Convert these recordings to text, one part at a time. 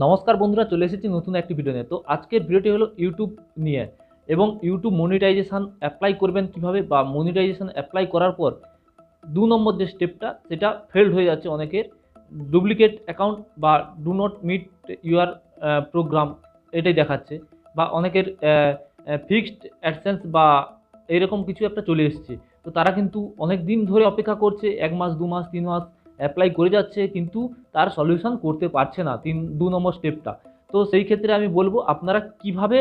নমস্কার বন্ধুরা, চলে এসেছি নতুন একটি ভিডিও নিয়ে। তো আজকের ভিডিওটি হলো ইউটিউব নিয়ে, এবং ইউটিউব মনিটাইজেশন অ্যাপ্লাই করবেন কিভাবে, বা মনিটাইজেশন অ্যাপ্লাই করার পর 2 নম্বর যে স্টেপটা সেটা ফেলড হয়ে যাচ্ছে অনেকের। ডুপ্লিকেট অ্যাকাউন্ট বা do not meet your program এটাই দেখাচ্ছে, বা অনেকের ফিক্সড অ্যাডসেন্স বা এরকম কিছু একটা চলে এসছে। তো তারা কিন্তু অনেক দিন ধরে অপেক্ষা করছে, 1 মাস 2 মাস 3 মাস অ্যাপ্লাই করে যাচ্ছে, কিন্তু তার সলিউশন করতে পারছে না 2 নম্বর স্টেপটা। তো সেই ক্ষেত্রে আমি বলবো আপনারা কিভাবে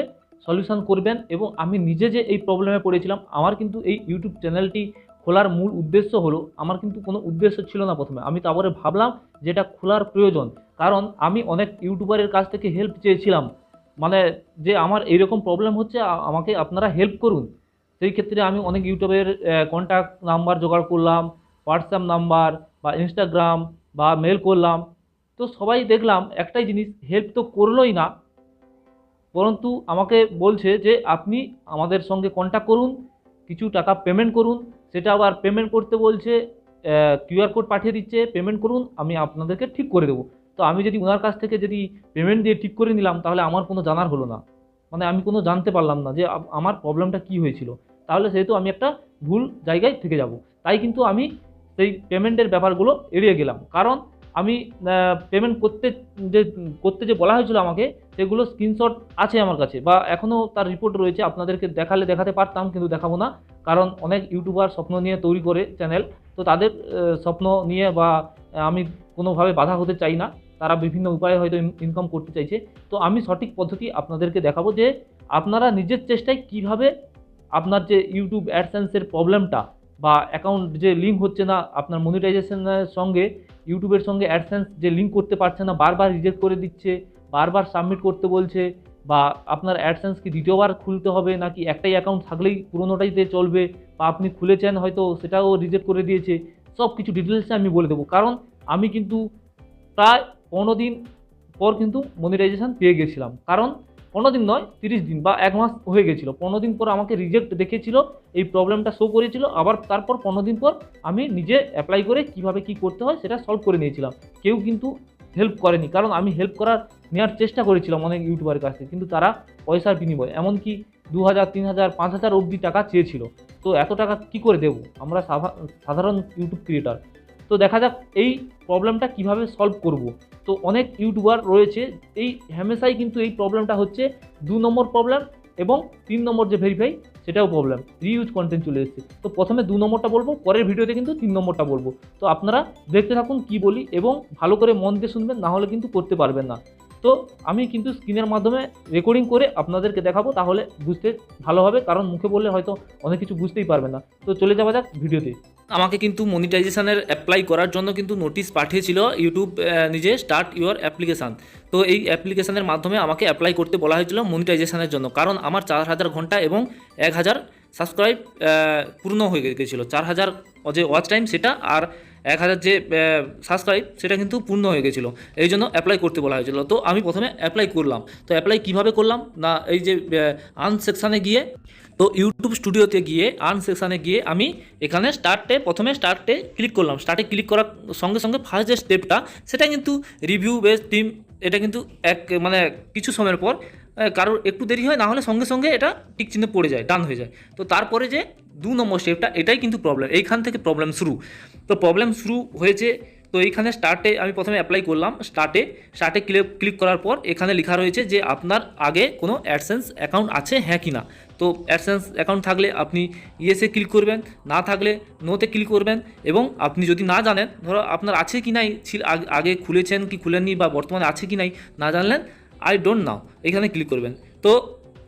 সলিউশন করবেন। এবং আমি নিজে যে এই প্রবলেমে পড়েছিলাম, আমার কিন্তু এই ইউটিউব চ্যানেলটি খোলার মূল উদ্দেশ্য হলো, আমার কিন্তু কোনো উদ্দেশ্য ছিল না প্রথমে, আমি তারপরে ভাবলাম যে এটা খোলার প্রয়োজন। কারণ আমি অনেক ইউটিউবারের কাছ থেকে হেল্প চেয়েছিলাম, মানে যে আমার এইরকম প্রবলেম হচ্ছে, আমাকে আপনারা হেল্প করুন। সেই ক্ষেত্রে আমি অনেক ইউটিউবের কন্ট্যাক্ট নাম্বার জোগাড় করলাম, হোয়াটসঅ্যাপ নাম্বার বা ইনস্টাগ্রাম বা মেল করলাম। তো সবাই দেখলাম একটাই জিনিস, হেল্প তো করলোই না, পরন্তু আমাকে বলছে যে আপনি আমাদের সঙ্গে কন্ট্যাক্ট করুন, কিছু টাকা পেমেন্ট করুন। সেটা আবার পেমেন্ট করতে বলছে, কিউআর কোড পাঠিয়ে দিচ্ছে, পেমেন্ট করুন, আমি আপনাদেরকে ঠিক করে দেবো। তো আমি যদি ওনার কাছ থেকে যদি পেমেন্ট দিয়ে ঠিক করে নিলাম, তাহলে আমার কোনো জানার হলো না, মানে আমি কোনো জানতে পারলাম না যে আমার প্রবলেমটা কী হয়েছিল। তাহলে সেহেতু আমি একটা ভুল জায়গায় থেকে যাব। তাই কিন্তু আমি সেই পেমেন্টের ব্যাপারগুলো এড়িয়ে গেলাম। কারণ আমি পেমেন্ট করতে যে বলা হয়েছিল আমাকে, সেগুলো স্ক্রিনশট আছে আমার কাছে, বা এখনও তার রিপোর্ট রয়েছে। আপনাদেরকে দেখাতে পারতাম, কিন্তু দেখাবো না। কারণ অনেক ইউটিউবার স্বপ্ন নিয়ে তৈরি করে চ্যানেল, তো তাদের স্বপ্ন নিয়ে বা আমি কোনোভাবে বাধা হতে চাই না। তারা বিভিন্ন উপায়ে হয়তো ইনকাম করতে চাইছে। তো আমি সঠিক পদ্ধতি আপনাদেরকে দেখাবো, যে আপনারা নিজের চেষ্টায় কিভাবে আপনার যে ইউটিউব অ্যাডসেন্সের প্রবলেমটা, বা অ্যাকাউন্ট যে লিঙ্ক হচ্ছে না আপনার মনিটাইজেশনের সঙ্গে, ইউটিউবের সঙ্গে অ্যাডসেন্স যে লিঙ্ক করতে পারছে না, বারবার রিজেক্ট করে দিচ্ছে, বারবার সাবমিট করতে বলছে, বা আপনার অ্যাডসেন্স কি দ্বিতীয়বার খুলতে হবে, নাকি একটাই অ্যাকাউন্ট থাকলেই পুরোনোটাইতে চলবে, বা আপনি খুলেছেন হয়তো সেটাও রিজেক্ট করে দিয়েছে, সব কিছু ডিটেলসে আমি বলে দেবো। কারণ আমি কিন্তু প্রায় 15 দিন পর কিন্তু মনিটাইজেশন পেয়ে গেছিলাম। কারণ 15 দিন নয়, 30 দিন বা 1 মাস হয়ে গেছিলো। 15 দিন পর আমাকে রিজেক্ট দেখিয়েছিল, এই প্রবলেমটা শো করেছিল। আবার তারপর 15 দিন পর আমি নিজে অ্যাপ্লাই করে কিভাবে কি করতে হয় সেটা সলভ করে নিয়েছিলাম। কেউ কিন্তু হেল্প করেনি, কারণ আমি হেল্প নেওয়ার চেষ্টা করেছিলাম অনেক ইউটিউবারের কাছ থেকে, কিন্তু তারা পয়সার বিনিময়ে এমনকি 2,000 3,000 5,000 অবধি টাকা চেয়েছিল। তো এত টাকা কি করে দেবো আমরা সাধারণ ইউটিউব ক্রিয়েটার। তো দেখা যাক এই প্রবলেমটা কিভাবে সলভ করব। তো অনেক ইউটিউবার রয়েছে, এই হামেশাই কিন্তু এই প্রবলেমটা হচ্ছে 2 নম্বর প্রবলেম, এবং 3 নম্বর যে ভেরিফাই সেটাও প্রবলেম, রিইউজ কন্টেন্ট চলে এসেছে। তো প্রথমে 2 নম্বরটা বলবো, পরের ভিডিওতে কিন্তু 3 নম্বরটা বলবো। তো আপনারা দেখতে থাকুন কি বলি, এবং ভালো করে মন দিয়ে শুনবেন, না হলে কিন্তু করতে পারবেন না। তো আমি কিন্তু স্ক্রিনের মাধ্যমে রেকর্ডিং করে আপনাদেরকে দেখাবো, তাহলে বুঝতে ভালো হবে, কারণ মুখে বললে হয়তো অনেক কিছু বুঝতেই পারবেন না। তো চলে যাওয়া যাক ভিডিওতে। আমাকে কিন্তু মনিটাইজেশনের অ্যাপ্লাই করার জন্য কিন্তু নোটিশ পাঠিয়েছিল ইউটিউব নিজে, স্টার্ট ইউর অ্যাপ্লিকেশান। তো এই অ্যাপ্লিকেশানের মাধ্যমে আমাকে অ্যাপ্লাই করতে বলা হয়েছিল মনিটাইজেশনের জন্য, কারণ আমার 4,000 ঘন্টা এবং 1,000 সাবস্ক্রাইব পূর্ণ হয়ে গেছিলো। 4,000 যে ওয়াচ টাইম সেটা, আর 1,000 যে সাবস্ক্রাইব সেটা কিন্তু পূর্ণ হয়ে গেছিলো। এই জন্য অ্যাপ্লাই করতে বলা হয়েছিল। তো আমি প্রথমে অ্যাপ্লাই করলাম। তো অ্যাপ্লাই কীভাবে করলাম না, এই যে আর্ন সেকশানে গিয়ে, তো ইউটিউব স্টুডিওতে গিয়ে আর্ন সেকশানে গিয়ে আমি এখানে প্রথমে স্টার্টে ক্লিক করলাম। স্টার্টে ক্লিক করার সঙ্গে সঙ্গে ফার্স্ট যে স্টেপটা, সেটা কিন্তু রিভিউ বেস টিম, এটা কিন্তু মানে কিছু সময়ের পর কারোর একটু দেরি হয়, না হলে সঙ্গে সঙ্গে এটা টিক চিহ্ন পড়ে যায়, ডান হয়ে যায়। তো তারপরে যে 2 নম্বর স্টেপটা, এটাই কিন্তু প্রবলেম, এইখান থেকে প্রবলেম শুরু। তো প্রবলেম শুরু হয়েছে। তো এইখানে স্টার্টে আমি প্রথমে অ্যাপ্লাই করলাম। স্টার্টে ক্লিক করার পর এখানে লেখা রয়েছে যে আপনার আগে কোনো অ্যাডসেন্স অ্যাকাউন্ট আছে হ্যাঁ কি না। তো অ্যাডসেন্স অ্যাকাউন্ট থাকলে আপনি ইয়েসে ক্লিক করবেন, না থাকলে নোতে ক্লিক করবেন। এবং আপনি যদি না জানেন, ধরো আপনার আছে কি নাই, আগে খুলেছেন কি খুলেননি, বা বর্তমানে আছে কি নাই না জানলেন, আই ডোন্ট নাও এখানে ক্লিক করবেন। তো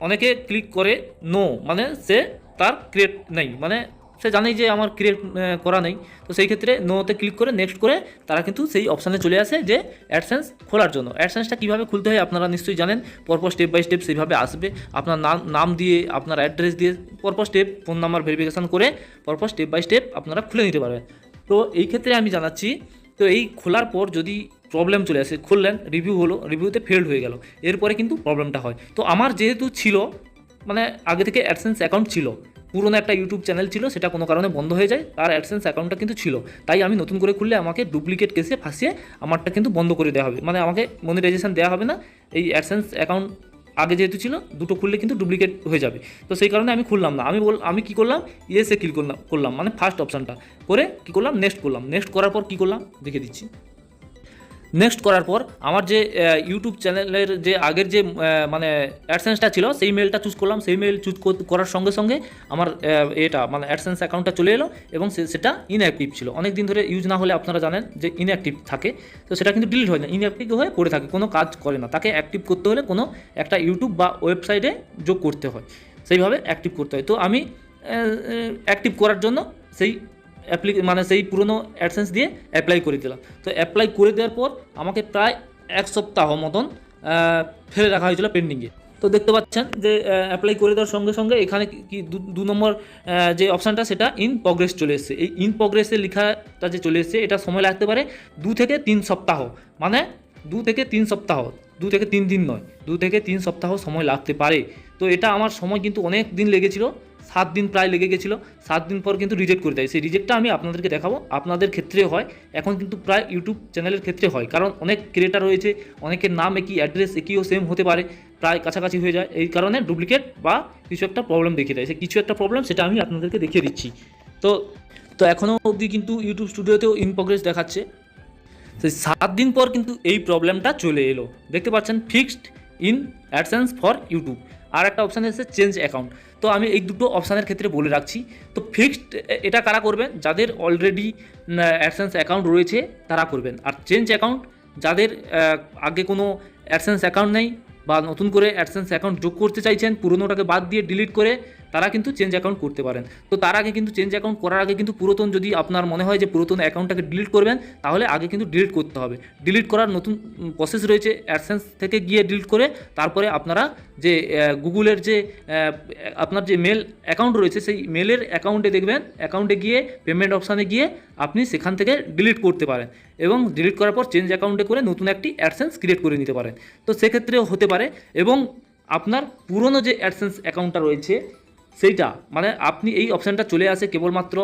অনেকে ক্লিক করে নো, মানে সে তার ক্রিয়েট নেই, মানে সে জানেই যে আমার ক্রিয়েট করা নেই। তো সেই ক্ষেত্রে নোতে ক্লিক করে নেক্সট করে তারা কিন্তু সেই অপশানে চলে আসে যে অ্যাডসেন্স খোলার জন্য। অ্যাডসেন্সটা কীভাবে খুলতে হয় আপনারা নিশ্চয়ই জানেন, পরপর স্টেপ বাই স্টেপ সেইভাবে আসবে। আপনার নাম দিয়ে, আপনার অ্যাড্রেস দিয়ে পরপর স্টেপ, ফোন নাম্বার ভেরিফিকেশান করে পরপর স্টেপ বাই স্টেপ আপনারা খুলে নিতে পারবেন। তো এই ক্ষেত্রে আমি জানাচ্ছি, তো এই খোলার পর যদি প্রবলেম চলে আসে, খুললেন, রিভিউ হলো, রিভিউতে ফেলড হয়ে গেল, এরপরে কিন্তু প্রবলেমটা হয়। তো আমার যেহেতু ছিল, মানে আগে থেকে অ্যাডসেন্স অ্যাকাউন্ট ছিল, পুরনো একটা ইউটিউব চ্যানেল ছিল, সেটা কোনো কারণে বন্ধ হয়ে যায়, তার অ্যাডসেন্স অ্যাকাউন্টটা কিন্তু ছিল, তাই আমি নতুন করে খুললে আমাকে ডুপ্লিকেট কেসে ফাঁসিয়ে আমারটা কিন্তু বন্ধ করে দেওয়া হবে, মানে আমাকে মনিটাইজেশন দেওয়া হবে না। এই অ্যাডসেন্স অ্যাকাউন্ট আগে যেহেতু ছিল, দুটো খুললে কিন্তু ডুপ্লিকেট হয়ে যাবে, তো সেই কারণে আমি খুললাম না। আমি কি করলাম, ইয়েসে ক্লিক করলাম মানে ফার্স্ট অপশানটা করে কী করলাম, নেক্সট করলাম। নেক্সট করার পর কী করলাম দেখে দিচ্ছি। নেক্সট করার পর আমার যে ইউটিউব চ্যানেলের যে আগের যে মানে অ্যাডসেন্সটা ছিল, সেই মেলটা চুজ করলাম। সেই মেল চুজ করার সঙ্গে সঙ্গে আমার এটা মানে অ্যাডসেন্স অ্যাকাউন্টটা চলে এলো এবং সেটা ইনঅ্যাক্টিভ ছিল। অনেক দিন ধরে ইউজ না হলে আপনারা জানেন যে ইনঅ্যাক্টিভ থাকে, তো সেটা কিন্তু ডিলিট হয় না, ইনঅ্যাক্টিভ হয়ে পড়ে থাকে, কোনো কাজ করে না। তাকে অ্যাক্টিভ করতে হলে কোনো একটা ইউটিউব বা ওয়েবসাইটে যোগ করতে হয়, সেইভাবে অ্যাক্টিভ করতে হয়। তো আমি অ্যাক্টিভ করার জন্য সেই মানে সেই পুরনো অ্যাডসেন্স দিয়ে অ্যাপ্লাই করে দিলাম। তো অ্যাপ্লাই করে দেওয়ার পর আমাকে প্রায় 1 সপ্তাহ মতন ফেলে রাখা হয়েছিল পেন্ডিংয়ে। তো দেখতে পাচ্ছেন যে অ্যাপ্লাই করে দেওয়ার সঙ্গে সঙ্গে এখানে কি 2 নম্বর যে অপশানটা, সেটা ইন প্রগ্রেস চলে এসেছে। এই ইন প্রগ্রেসের লেখাটা যে চলে এসেছে, এটা সময় লাগতে পারে 2 থেকে 3 সপ্তাহ, মানে 2 থেকে 3 সপ্তাহ, 2 থেকে 3 দিন নয়, 2 থেকে 3 সপ্তাহ সময় লাগতে পারে। তো এটা আমার সময় কিন্তু অনেক দিন লেগেছিল, 7 দিন প্রায় লেগে গেছিলো। 7 দিন পর কিন্তু রিজেক্ট করে দেয়। সেই রিজেক্টটা আমি আপনাদেরকে দেখাবো, আপনাদের ক্ষেত্রে হয়, এখন কিন্তু প্রায় ইউটিউব চ্যানেলের ক্ষেত্রে হয়, কারণ অনেক ক্রিয়েটার রয়েছে, অনেকের নাম একই, অ্যাড্রেস একইও সেম হতে পারে, প্রায় কাছাকাছি হয়ে যায়, এই কারণে ডুপ্লিকেট বা কিছু একটা প্রবলেম দেখিয়ে দেয়। সে কিছু একটা প্রবলেম, সেটা আমি আপনাদেরকে দেখিয়ে দিচ্ছি। তো এখনও অবধি কিন্তু ইউটিউব স্টুডিওতেও ইন প্রগ্রেস দেখাচ্ছে। সেই 7 দিন পর কিন্তু এই প্রবলেমটা চলে এলো, দেখতে পাচ্ছেন, fixed in AdSense for YouTube. আর একটা অপশান এসেছে চেঞ্জ অ্যাকাউন্ট। তো আমি এই দুটো অপশানের ক্ষেত্রে বলে রাখছি। তো ফিক্সড এটা কারা করবেন, যাদের অলরেডি অ্যাডসেন্স অ্যাকাউন্ট রয়েছে তারা করবেন। আর চেঞ্জ অ্যাকাউন্ট যাদের আগে কোনো অ্যাডসেন্স অ্যাকাউন্ট নেই বা নতুন করে অ্যাডসেন্স অ্যাকাউন্ট যোগ করতে চাইছেন, পুরোনোটাকে বাদ দিয়ে ডিলিট করে, তারা কিন্তু চেঞ্জ অ্যাকাউন্ট করতে পারেন। তো তার আগে কিন্তু চেঞ্জ অ্যাকাউন্ট করার আগে কিন্তু পুরাতন, যদি আপনার মনে হয় যে পুরাতন অ্যাকাউন্টটাকে ডিলিট করবেন, তাহলে আগে কিন্তু ডিলিট করতে হবে। ডিলিট করার নতুন প্রসেস রয়েছে, অ্যাডসেন্স থেকে গিয়ে ডিলিট করে তারপরে আপনারা যে গুগলের যে আপনার যে মেল অ্যাকাউন্ট রয়েছে, সেই মেলের অ্যাকাউন্টে দেখবেন, অ্যাকাউন্টে গিয়ে পেমেন্ট অপশানে গিয়ে আপনি সেখান থেকে ডিলিট করতে পারেন এবং ডিলিট করার পর চেঞ্জ অ্যাকাউন্টে করে নতুন একটি অ্যাডসেন্স ক্রিয়েট করে নিতে পারেন। তো সেক্ষেত্রেও হতে পারে। এবং আপনার পুরনো যে অ্যাডসেন্স অ্যাকাউন্টটা রয়েছে সেইটা, মানে আপনি এই অপশানটা চলে আসে কেবলমাত্র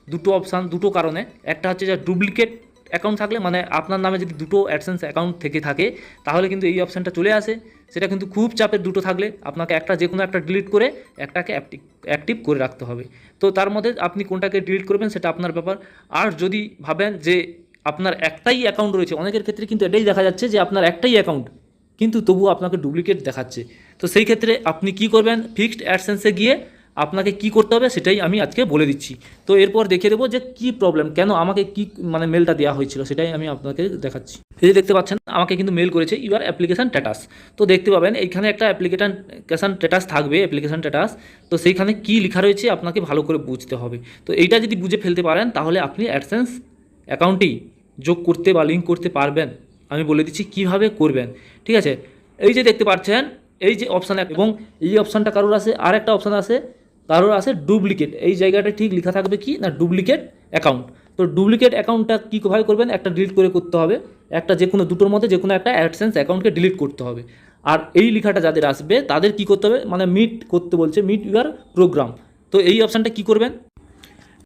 দুটো অপশান, দুটো কারণে। একটা হচ্ছে যে ডুপ্লিকেট অ্যাকাউন্ট থাকলে, মানে আপনার নামে যদি দুটো অ্যাডসেন্স অ্যাকাউন্ট থেকে থাকে, তাহলে কিন্তু এই অপশানটা চলে আসে। সেটা কিন্তু খুব চাপের, দুটো থাকলে আপনাকে একটা যে কোনো একটা ডিলিট করে একটাকে অ্যাক্টিভ করে রাখতে হবে। তো তার মধ্যে আপনি কোনটাকে ডিলিট করবেন সেটা আপনার ব্যাপার। আর যদি ভাবেন যে আপনার একটাই অ্যাকাউন্ট রয়েছে, অনেকের ক্ষেত্রে কিন্তু এটাই দেখা যাচ্ছে যে আপনার একটাই অ্যাকাউন্ট, কিন্তু তবুও আপনাকে ডুপ্লিকেট দেখাচ্ছে। তো সেই ক্ষেত্রে আপনি কি করবেন, ফিক্সড অ্যাডসেন্সে গিয়ে আপনাকে কি করতে হবে সেটাই আমি আজকে বলে দিচ্ছি। তো এরপর দেখিয়ে দেবো যে কি প্রবলেম, কেন আমাকে কি মানে মেলটা দেওয়া হয়েছিল, সেটাই আমি আপনাকে দেখাচ্ছি। এই যে দেখতে পাচ্ছেন, আমাকে কিন্তু মেল করেছে ইউর অ্যাপ্লিকেশান স্ট্যাটাস। তো দেখতে পাবেন এইখানে একটা অ্যাপ্লিকেশান স্ট্যাটাস থাকবে, অ্যাপ্লিকেশান স্ট্যাটাস। তো সেইখানে কি লেখা রয়েছে আপনাকে ভালো করে বুঝতে হবে। তো এইটা যদি বুঝে ফেলতে পারেন, তাহলে আপনি অ্যাডসেন্স অ্যাকাউন্টটি যোগ করতে বা লিঙ্ক করতে পারবেন। আমি বলে দিচ্ছি কিভাবে করবেন, ঠিক আছে। এই যে দেখতে পাচ্ছেন, এই যে অপশান, এবং এই অপশানটা কারোর আছে, আর একটা অপশান আছে, কারোর আছে ডুপ্লিকেট। এই জায়গাটা ঠিক লেখা থাকবে কি না, ডুপ্লিকেট অ্যাকাউন্ট। তো ডুপ্লিকেট অ্যাকাউন্টটা কীভাবে করবেন, একটা ডিলিট করে করতে হবে, একটা যে কোনো দুটোর মধ্যে যে কোনো একটা অ্যাডসেন্স অ্যাকাউন্টকে ডিলিট করতে হবে। আর এই লেখাটা যাদের আসবে তাদের কি করতে হবে, মানে মিট করতে বলছে, মিট ইউর প্রোগ্রাম। তো এই অপশানটা কি করবেন,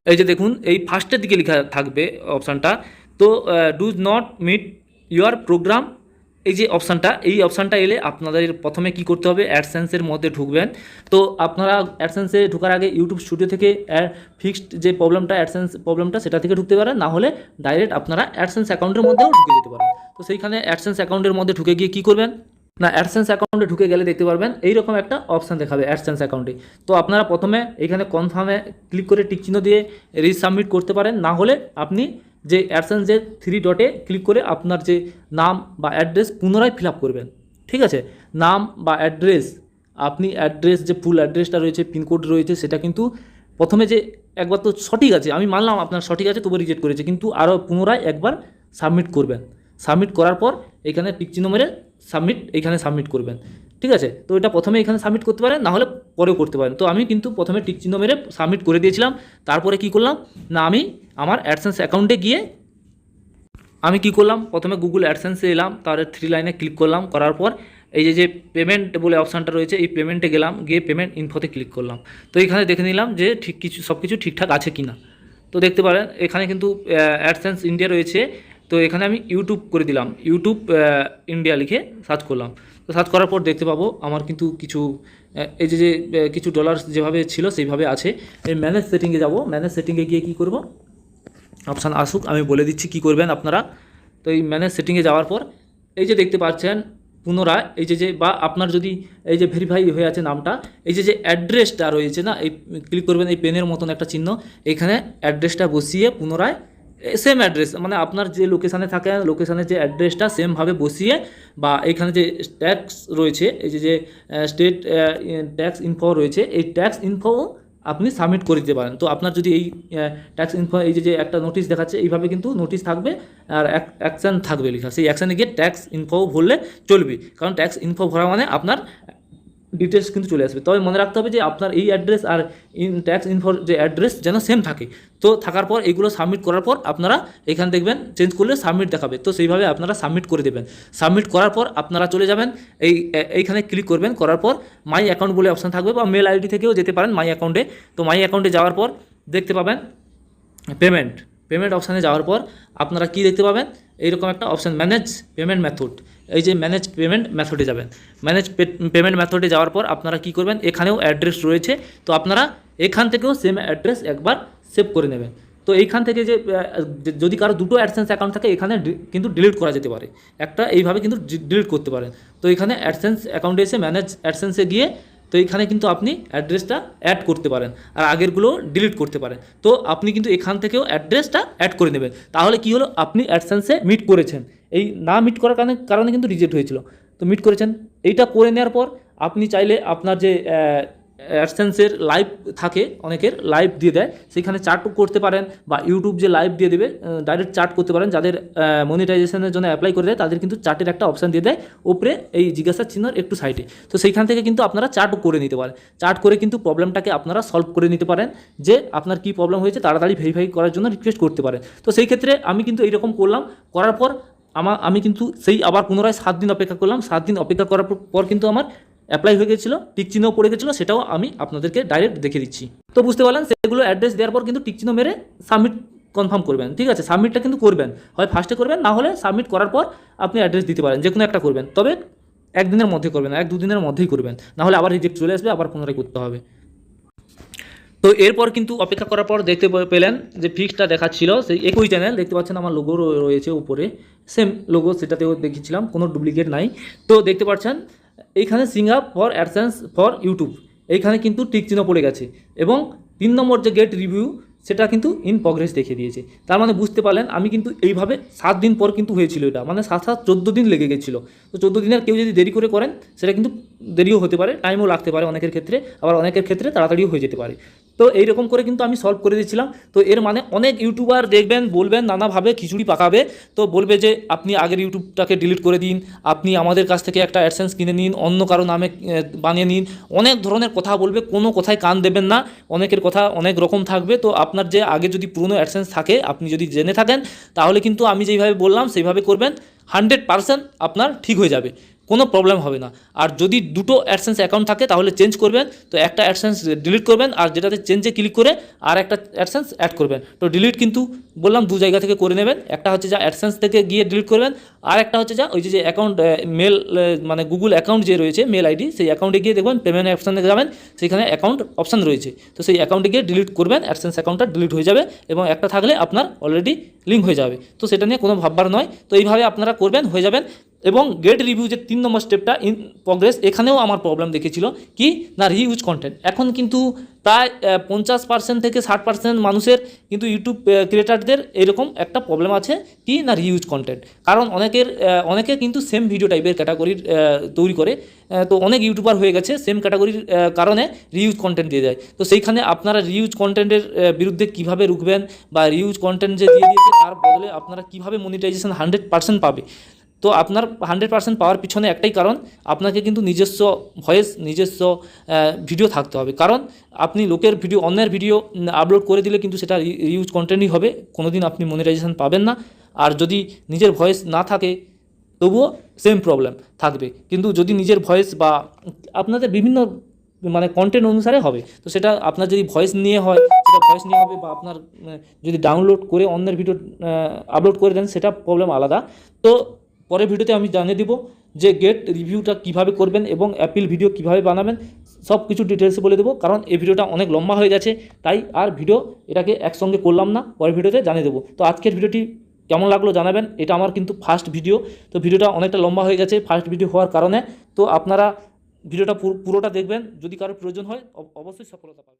এই যে দেখুন, এই ফার্স্টের দিকে লেখা থাকবে অপশানটা। তো do not meet your program, এই যে অপশানটা, এই অপশানটা এলে আপনাদের প্রথমে কি করতে হবে, অ্যাডসেন্সের মধ্যে ঢুকবেন। তো আপনারা অ্যাডসেন্সে ঢোকার আগে ইউটিউব স্টুডিও থেকে ফিক্সড যে প্রবলেমটা, অ্যাডসেন্স প্রবলেমটা, সেটা থেকে ঢুকতে পারেন, না হলে ডাইরেক্ট আপনারা অ্যাডসেন্স অ্যাকাউন্টের মধ্যেও ঢুকে যেতে পারেন। তো সেইখানে অ্যাডসেন্স অ্যাকাউন্টের মধ্যে ঢুকে গিয়ে কী করবেন না, অ্যাডসেন্স অ্যাকাউন্টে ঢুকে গেলে দেখতে পারবেন এইরকম একটা অপশান দেখাবে অ্যাডসেন্স অ্যাকাউন্টে। তো আপনারা প্রথমে এখানে কনফার্মে ক্লিক করে টিক চিহ্ন দিয়ে রিসাবমিট করতে পারেন, না হলে আপনি যে অ্যাডসেন্সের 3 ডটে ক্লিক করে আপনার যে নাম বা অ্যাড্রেস পুনরায় ফিল আপ করবেন, ঠিক আছে। নাম বা অ্যাড্রেস, আপনি অ্যাড্রেস যে ফুল অ্যাড্রেসটা রয়েছে, পিনকোড রয়েছে, সেটা কিন্তু প্রথমে যে একবার তো সঠিক আছে, আমি মানলাম আপনার সঠিক আছে, তবু রিজেক্ট করেছে, কিন্তু আরও পুনরায় একবার সাবমিট করবেন। সাবমিট করার পর এখানে টিক চিহ্ন মেরে এখানে সাবমিট করবেন, ঠিক আছে। তো এটা প্রথমে এখানে সাবমিট করতে পারেন, না হলে পরেও করতে পারেন। তো আমি কিন্তু প্রথমে টিক চিহ্ন মেরে সাবমিট করে দিয়েছিলাম। তারপরে কি করলাম না, আমি আমার অ্যাডসেন্স অ্যাকাউন্টে গিয়ে আমি কি করলাম, প্রথমে গুগল অ্যাডসেন্সে এলাম, তারপরে 3 লাইনে ক্লিক করলাম, করার পর এই যে পেমেন্ট বলে অপশানটা রয়েছে, এই পেমেন্টে গেলাম, গিয়ে পেমেন্ট ইনফোতে ক্লিক করলাম। তো এখানে দেখে নিলাম যে সব কিছু ঠিকঠাক আছে কি না। তো দেখতে পারেন এখানে কিন্তু অ্যাডসেন্স ইন্ডিয়া রয়েছে। তো এখানে আমি ইউটিউব করে দিলাম, ইউটিউব ইন্ডিয়া লিখে সার্চ করলাম। তো সার্চ করার পর দেখতে পাবো আমার কিন্তু কিছু এই যে কিছু ডলার যেভাবে ছিল সেইভাবে আছে। এই ম্যানেজ সেটিংয়ে যাব, ম্যানেজ সেটিংয়ে গিয়ে কী করব, অপশান আসুক আমি বলে দিচ্ছি কী করবেন আপনারা। তো এই ম্যানেজ সেটিংয়ে যাওয়ার পর এই যে দেখতে পাচ্ছেন পুনরায় এই যে বা আপনার যদি এই যে ভেরিফাই হয়ে আছে নামটা, এই যে অ্যাড্রেসটা রয়েছে না, এই ক্লিক করবেন এই পেনের মতন একটা চিহ্ন, এখানে অ্যাড্রেসটা বসিয়ে পুনরায় সেম অ্যাড্রেস মানে আপনার যে লোকেশানে থাকে লোকেশানে যে অ্যাড্রেসটা সেমভাবে বসিয়ে, বা এখানে যে ট্যাক্স রয়েছে এই যে স্টেট ট্যাক্স ইনফো রয়েছে, এই ট্যাক্স ইনফো আপনি সাবমিট করে দিতে পারেন। তো আপনার যদি এই ট্যাক্স ইনফো এই যে একটা নোটিশ দেখাচ্ছে এইভাবে কিন্তু নোটিশ থাকবে আর অ্যাকশান থাকবে লেখা, সেই অ্যাকশানে গিয়ে ট্যাক্স ইনফো ভরলে চলবে, কারণ ট্যাক্স ইনফো ভরা মানে আপনার ডিটেলস কিন্তু চলে আসবে। তবে মনে রাখতে হবে যে আপনার এই অ্যাড্রেস আর ট্যাক্স ইনফোর যে অ্যাড্রেস যেন সেম থাকে। তো থাকার পর এগুলো সাবমিট করার পর আপনারা এখানে দেখবেন চেঞ্জ করলে সাবমিট দেখাবে, তো সেইভাবে আপনারা সাবমিট করে দেবেন। সাবমিট করার পর আপনারা চলে যাবেন এইখানে ক্লিক করবেন, করার পর মাই অ্যাকাউন্ট বলে অপশান থাকবে, বা মেল আইডি থেকেও যেতে পারেন মাই অ্যাকাউন্টে। তো মাই অ্যাকাউন্টে যাওয়ার পর দেখতে পাবেন পেমেন্ট অপশানে যাওয়ার পর আপনারা কি দেখতে পাবেন, এইরকম একটা অপশান ম্যানেজ পেমেন্ট মেথড, এই যে ম্যানেজ পেমেন্ট মেথডে যাবেন। ম্যানেজ পেমেন্ট মেথডে যাওয়ার পর আপনারা কি করবেন, এখানেও অ্যাড্রেস রয়েছে, তো আপনারা এখান থেকেও সেম অ্যাড্রেস একবার সেভ করে নেবেন। তো এইখান থেকে যে যদি কারো দুটো অ্যাডসেন্স অ্যাকাউন্ট থাকে এখানে কিন্তু ডিলিট করা যেতে পারে, একটা এইভাবে কিন্তু ডিলিট করতে পারেন। তো এখানে অ্যাডসেন্স অ্যাকাউন্টে এসে ম্যানেজ অ্যাডসেন্সে গিয়ে তো এখানে কিন্তু আপনি অ্যাড্রেসটা অ্যাড করতে পারেন আর আগেরগুলো ডিলিট করতে পারেন। তো আপনি কিন্তু এখান থেকেও অ্যাড্রেসটা অ্যাড করে নেবেন, তাহলে কি হলো, আপনি অ্যাডসেন্সে মিট করেছেন। এই না মিট করার কারণে কিন্তু রিজেক্ট হয়েছিল, তো মিট করেছেন। এইটা করে নেওয়ার পর আপনি চাইলে আপনার যে অ্যাডসেন্সের লাইভ থাকে, অনেকের লাইভ দিয়ে দেয়, সেখানে চার্টও করতে পারেন, বা ইউটিউব যে লাইভ দিয়ে দেবে ডাইরেক্ট চার্ট করতে পারেন। যাদের মনিটাইজেশনের জন্য অ্যাপ্লাই করে দেয় তাদের কিন্তু চার্টের একটা অপশান দিয়ে দেয় ওপরে এই জিজ্ঞাসার চিহ্নের একটু সাইডে, তো সেইখান থেকে কিন্তু আপনারা চার্টও করে নিতে পারেন। চার্ট করে কিন্তু প্রবলেমটাকে আপনারা সলভ করে নিতে পারেন, যে আপনার কী প্রবলেম হয়েছে তাড়াতাড়ি ভেরিফাই করার জন্য রিকোয়েস্ট করতে পারেন। তো সেই ক্ষেত্রে আমি কিন্তু এইরকম করলাম, করার পর আমি কিন্তু সেই আবার পুনরায় 7 দিন অপেক্ষা করলাম। 7 দিন অপেক্ষা করার পর কিন্তু আমার অ্যাপ্লাই হয়ে গেছিলো, টিক চিহ্ন পড়ে গেছিলো, সেটাও আমি আপনাদেরকে ডাইরেক্ট দেখে দিচ্ছি। তো বুঝতে পারলেন, সেগুলো অ্যাড্রেস দেওয়ার পর কিন্তু টিক চিহ্ন মেরে সাবমিট কনফার্ম করবেন, ঠিক আছে। সাবমিটটা কিন্তু করবেন, হয় ফার্স্টে করবেন, না হলে সাবমিট করার পর আপনি অ্যাড্রেস দিতে পারেন, যে কোনো একটা করবেন, তবে 1 দিনের মধ্যে করবেন, 1-2 দিনের মধ্যেই করবেন, না হলে আবার রিজেক্ট চলে আসবে, আবার পুনরায় করতে হবে। তো এরপর কিন্তু অপেক্ষা করার পর দেখতে পেলেন যে ফিক্সটা দেখাচ্ছিল, সেই একই চ্যানেল দেখতে পাচ্ছেন, আমার লোগো রয়েছে উপরে, সেম লোগো, সেটাতেও দেখেছিলাম, কোনো ডুপ্লিকেট নাই। তো দেখতে পাচ্ছেন এইখানে সিঙ্গা ফর অ্যাডসেন্স ফর ইউটিউব, এইখানে কিন্তু টিক চিহ্ন পড়ে গেছে, এবং 3 নম্বর যে গেট রিভিউ সেটা কিন্তু ইন প্রগ্রেস দেখিয়ে দিয়েছে। তার মানে বুঝতে পারলেন আমি কিন্তু এইভাবে 7 দিন পর কিন্তু হয়েছিল, এটা মানে 14 দিন লেগে গেছিলো। তো 14 দিনের কেউ যদি দেরি করে করেন সেটা কিন্তু দেরিও হতে পারে, টাইমও লাগতে পারে অনেকের ক্ষেত্রে, আবার অনেকের ক্ষেত্রে তাড়াতাড়িও হয়ে যেতে পারে। তো এইরকম করে কিন্তু আমি সলভ করে দিচ্ছিলাম। তো এর মানে অনেক ইউটিউবার দেখবেন বলবেন নানাভাবে খিচুড়ি পাকাবে, তো বলবে যে আপনি আগের ইউটিউবটাকে ডিলিট করে দিন, আপনি আমাদের কাছ থেকে একটা অ্যাডসেন্স কিনে নিন, অন্য কারো নামে বানিয়ে নিন, অনেক ধরনের কথা বলবে, কোনো কথায় কান দেবেন না, অনেকের কথা অনেক রকম থাকবে। তো আপনার যে আগে যদি পুরনো অ্যাডসেন্স থাকে, আপনি যদি জেনে থাকেন, তাহলে কিন্তু আমি যেইভাবে বললাম সেইভাবে করবেন, 100% আপনার ঠিক হয়ে যাবে, কোনো প্রবলেম হবে না। আর যদি দুটো অ্যাডসেন্স অ্যাকাউন্ট থাকে তাহলে চেঞ্জ করবেন, তো একটা অ্যাডসেন্স ডিলিট করবেন, আর যেটাতে চেঞ্জে ক্লিক করে আর একটা অ্যাডসেন্স অ্যাড করবেন। তো ডিলিট কিন্তু বললাম 2 জায়গা থেকে করে নেবেন, একটা হচ্ছে যা অ্যাডসেন্স থেকে গিয়ে ডিলিট করবেন, আর একটা হচ্ছে যা ওই যে অ্যাকাউন্ট মেল মানে গুগল অ্যাকাউন্ট যে রয়েছে মেল আইডি, সেই অ্যাকাউন্টে গিয়ে দেখবেন পেমেন্ট অপশানে যাবেন, সেখানে অ্যাকাউন্ট অপশান রয়েছে, তো সেই অ্যাকাউন্টে গিয়ে ডিলিট করবেন, অ্যাডসেন্স অ্যাকাউন্টটা ডিলিট হয়ে যাবে, এবং একটা থাকলে আপনার অলরেডি লিঙ্ক হয়ে যাবে। তো সেটা নিয়ে কোনো ভাববার নয়, তো এইভাবে আপনারা করবেন, হয়ে যাবেন। এবং গেট রিভিউ যে 3 নম্বর স্টেপটা ইন প্রগ্রেস, এখানেও আমার প্রবলেম দেখেছিল কি না, রিইউজ কন্টেন্ট। এখন কিন্তু প্রায় 50% থেকে 60% মানুষের কিন্তু ইউটিউব ক্রিয়েটারদের এরকম একটা প্রবলেম আছে কি না, রিইউজ কন্টেন্ট। কারণ অনেকে কিন্তু সেম ভিডিও টাইপের ক্যাটাগরির তৈরি করে, তো অনেক ইউটিউবার হয়ে গেছে সেম ক্যাটাগরির কারণে রিইউজ কন্টেন্ট দিয়ে দেয়। তো সেইখানে আপনারা রিইউজ কন্টেন্টের বিরুদ্ধে কীভাবে রুখবেন, বা রিইউজ কন্টেন্ট যে দিয়ে দিয়েছে তার বদলে আপনারা কীভাবে মনিটাইজেশন 100% পাবে। তো আপনার 100% পাওয়ার পিছনে একটাই কারণ, আপনাকে কিন্তু নিজস্ব ভয়েস, নিজস্ব ভিডিও থাকতে হবে। কারণ আপনি লোকের ভিডিও, অন্যের ভিডিও আপলোড করে দিলে কিন্তু সেটা রিউজ কন্টেন্টই হবে, কোনোদিন আপনি মনিটাইজেশন পাবেন না। আর যদি নিজের ভয়েস না থাকে তবুও সেম প্রবলেম থাকবে। কিন্তু যদি নিজের ভয়েস বা আপনাদের বিভিন্ন মানে কন্টেন্ট অনুসারে হবে, তো সেটা আপনার যদি ভয়েস নিয়ে হয় সেটা ভয়েস নিয়ে হবে, বা আপনার যদি ডাউনলোড করে অন্যের ভিডিও আপলোড করে দেন সেটা প্রবলেম আলাদা। তো পরের ভিডিওতে আমি জানিয়ে দিব যে গেট রিভিউটা কিভাবে করবেন এবং অ্যাপিল ভিডিও কিভাবে বানাবেন, সব কিছু ডিটেলসে বলে দেবো। কারণ এই ভিডিওটা অনেক লম্বা হয়ে গেছে, তাই আর এটাকে একসঙ্গে করলাম না, পরের ভিডিওতে জানিয়ে দেবো। তো আজকের ভিডিওটি কেমন লাগলো জানাবেন। এটা আমার কিন্তু ফার্স্ট ভিডিও, তো ভিডিওটা অনেকটা লম্বা হয়ে গেছে ফার্স্ট ভিডিও হওয়ার কারণে। তো আপনারা ভিডিওটা পুরোটা দেখবেন, যদি কারোর প্রয়োজন হয় অবশ্যই সফলতা পাবেন।